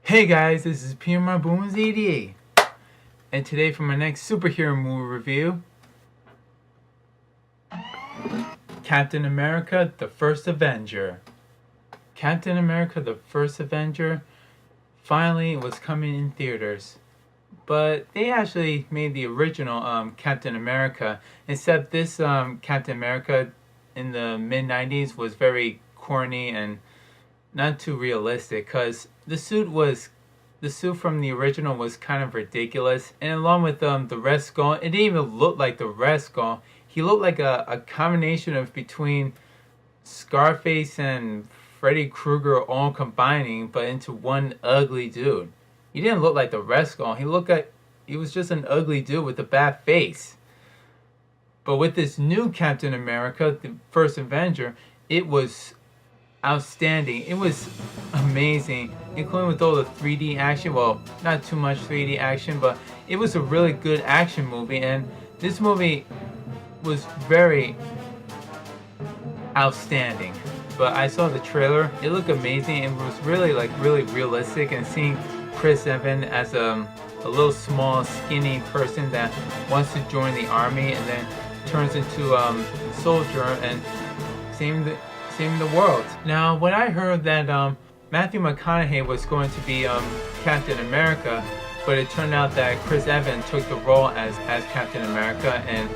Hey guys, this is P.M.R.Bonez88, and today for my next superhero movie review, Captain America, the First Avenger. Captain America, the First Avenger finally was coming in theaters, but they actually made the original Captain America, except this Captain America in the mid-90s was very corny and not too realistic, because the suit from the original was kind of ridiculous, and along with the Red Skull, it didn't even look like the Red Skull. He looked like a combination of between Scarface and Freddy Krueger all combining, but into one ugly dude. He didn't look like the Red Skull. He was just an ugly dude with a bad face. But with this new Captain America, the First Avenger, it was outstanding. It was amazing, including with all the 3D action. Well, not too much 3D action, but it was a really good action movie, and this movie was very outstanding. But I saw the trailer, it looked amazing. It was really realistic, and seeing Chris Evans as a little small skinny person that wants to join the army and then turns into a soldier and saving the world. Now, when I heard that Matthew McConaughey was going to be Captain America, but it turned out that Chris Evans took the role as Captain America, and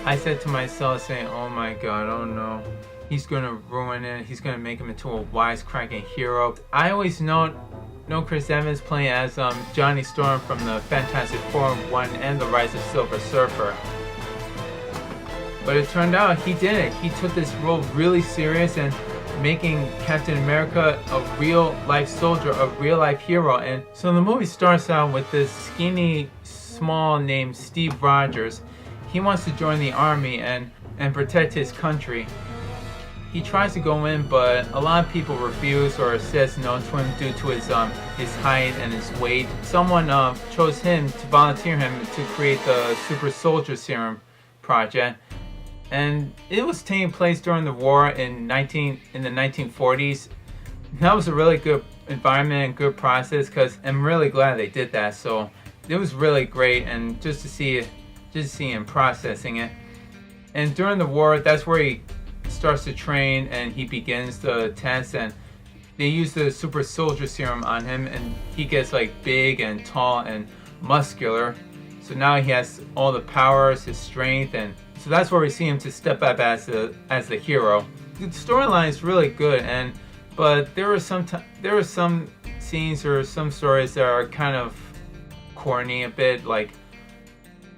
I said to myself, saying, "Oh my God, oh no, he's gonna ruin it. He's gonna make him into a wisecracking hero." I always know Chris Evans playing as Johnny Storm from the Fantastic Four 1 and The Rise of Silver Surfer. But it turned out he didn't. He took this role really serious and making Captain America a real life soldier, a real life hero. And so the movie starts out with this skinny, small named Steve Rogers. He wants to join the army and protect his country. He tries to go in, but a lot of people refuse or says no to him due to his height and his weight. Someone chose him to volunteer him to create the Super Soldier Serum project. And it was taking place during the war in the 1940s. That was a really good environment and good process, because I'm really glad they did that. So it was really great, and just to see him processing it. And during the war, that's where he starts to train and he begins the test, and they use the Super Soldier Serum on him, and he gets like big and tall and muscular. So now he has all the powers, his strength, and so that's where we see him to step up as the hero. The storyline is really good, but there are some scenes or some stories that are kind of corny a bit, like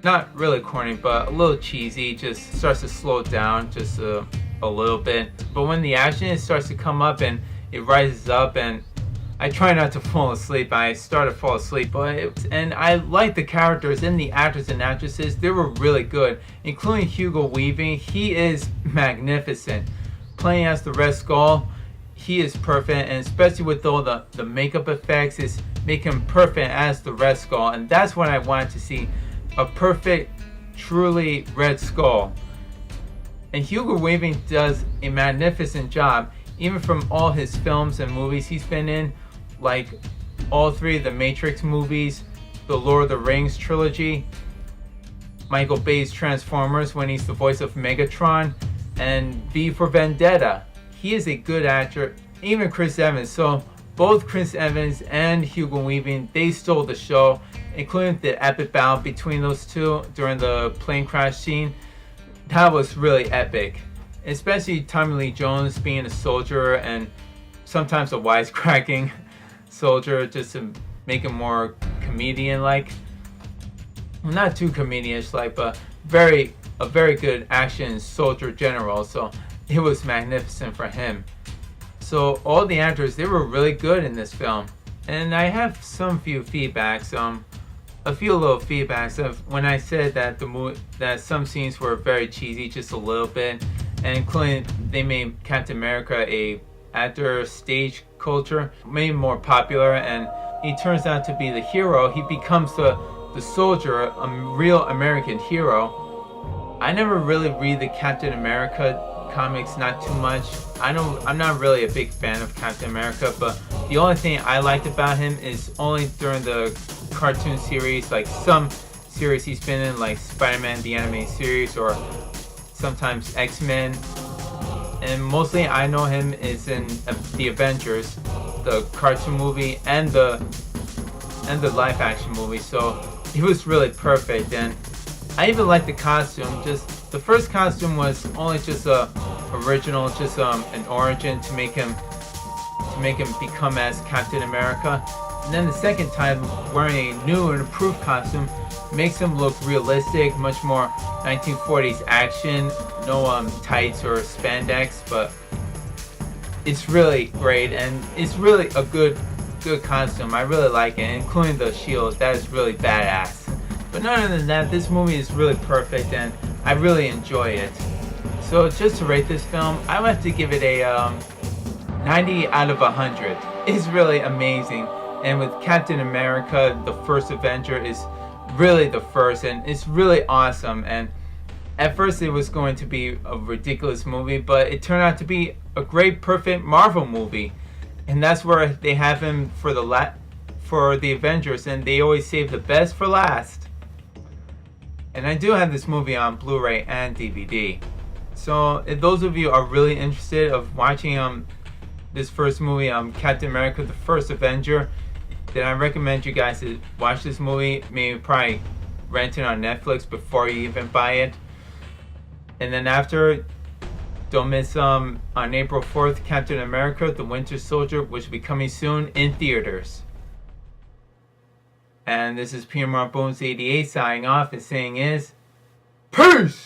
not really corny, but a little cheesy. Just starts to slow down just a little bit. But when the action starts to come up and it rises up, and I try not to fall asleep. I start to fall asleep, and I like the characters and the actors and actresses. They were really good, including Hugo Weaving. He is magnificent. Playing as the Red Skull, he is perfect, and especially with all the makeup effects, is make him perfect as the Red Skull. And that's what I wanted to see, a perfect, truly Red Skull. And Hugo Weaving does a magnificent job, even from all his films and movies he's been in, like all 3 of the Matrix movies, the Lord of the Rings trilogy, Michael Bay's Transformers when he's the voice of Megatron, and V for Vendetta. He is a good actor, even Chris Evans. So both Chris Evans and Hugo Weaving, they stole the show, including the epic battle between those two during the plane crash scene. That was really epic. Especially Tommy Lee Jones being a soldier, and sometimes a wisecracking soldier, just to make him more comedian-like. Well, not too comedian-like, but a very good action soldier general. So it was magnificent for him. So all the actors, they were really good in this film. And I have a few little feedbacks of when I said that that some scenes were very cheesy, just a little bit. And including they made Captain America a actor stage culture, made him more popular, and he turns out to be the hero. He becomes the soldier, a real American hero. I never really read the Captain America comics not too much. I'm not really a big fan of Captain America, but the only thing I liked about him is only during the cartoon series, like some series he's been in, like Spider-Man the animated series, or sometimes X-Men. And mostly I know him is in the Avengers, the cartoon movie, and the live action movie. So he was really perfect, and I even liked the costume. Just the first costume was only just a original, just an origin to make him become as Captain America. And then the second time, wearing a new and improved costume makes him look realistic, much more 1940s action. No tights or spandex, but it's really great, and it's really a good costume. I really like it, including the shield. That is really badass. But other than that, this movie is really perfect, and I really enjoy it. So just to rate this film, I would have to give it a 90 out of 100. It's really amazing. And with Captain America, the first Avenger is really the first, and it's really awesome. And at first it was going to be a ridiculous movie, but it turned out to be a great, perfect Marvel movie. And that's where they have him for the Avengers, and they always save the best for last. And I do have this movie on Blu-ray and DVD. So if those of you are really interested of watching this first movie, Captain America, the First Avenger, then I recommend you guys to watch this movie. Maybe probably rent it on Netflix before you even buy it. And then after, don't miss on April 4th, Captain America, the Winter Soldier, which will be coming soon in theaters. And this is P.M.R.Bonez88 signing off and saying is, peace!